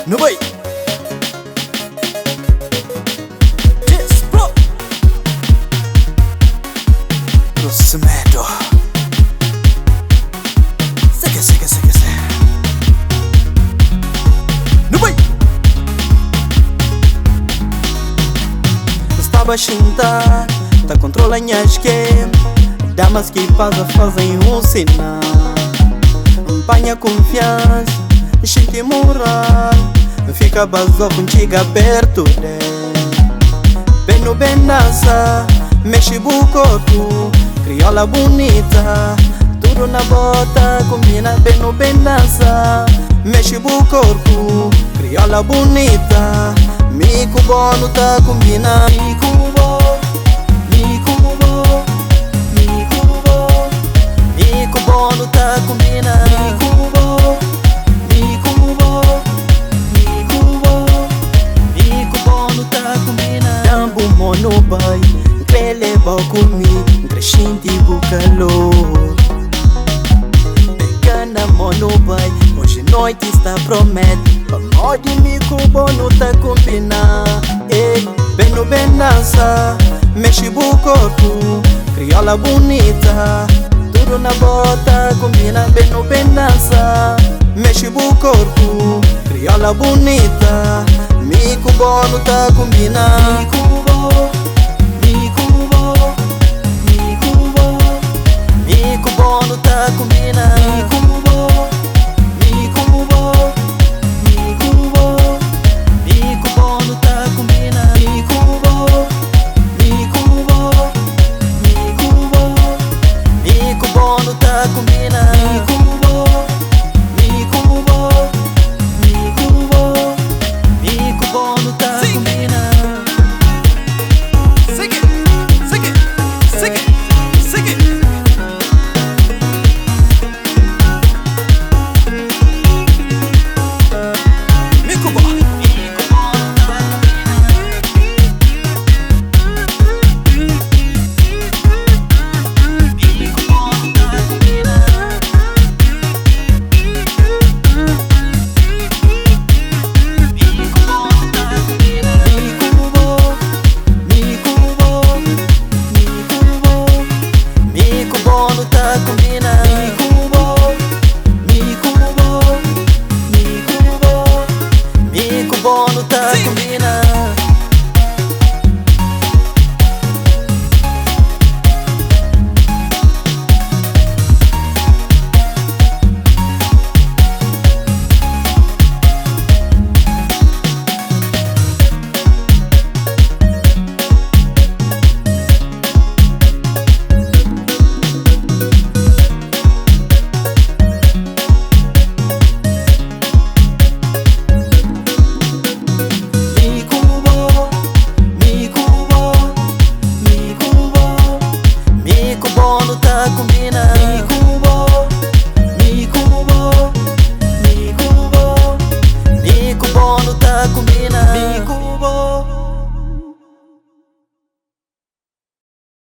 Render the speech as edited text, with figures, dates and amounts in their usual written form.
No way. Yes, bro. Prosmedo. Segue. No way. Estava a xintar, tá controlando as game. Damas que fazem um sinal. Empanha confiança, enche moral. Fica basó contigo perto dele. Bem no bem dança, mexe o corpo. Crioula bonita, tudo na bota. Combina bem no bem dança, mexe o corpo. Crioula bonita, mico bom tá combina. Mico bom, mico bom, mico bom, mico bom tá combina. Mico bom, mico bom, mico bom, mico bom tá combina. Dambu mono bai, pele bom comigo, crescente o calor. Pegando mono bai, hoje noite está promete. Amor de mico bom tá combina. Bem no bem dança, mexe o corpo. Crioula bonita, tudo na bota. Combina bem no bem dança, mexe o corpo. Crioula bonita, mico bom tá combina.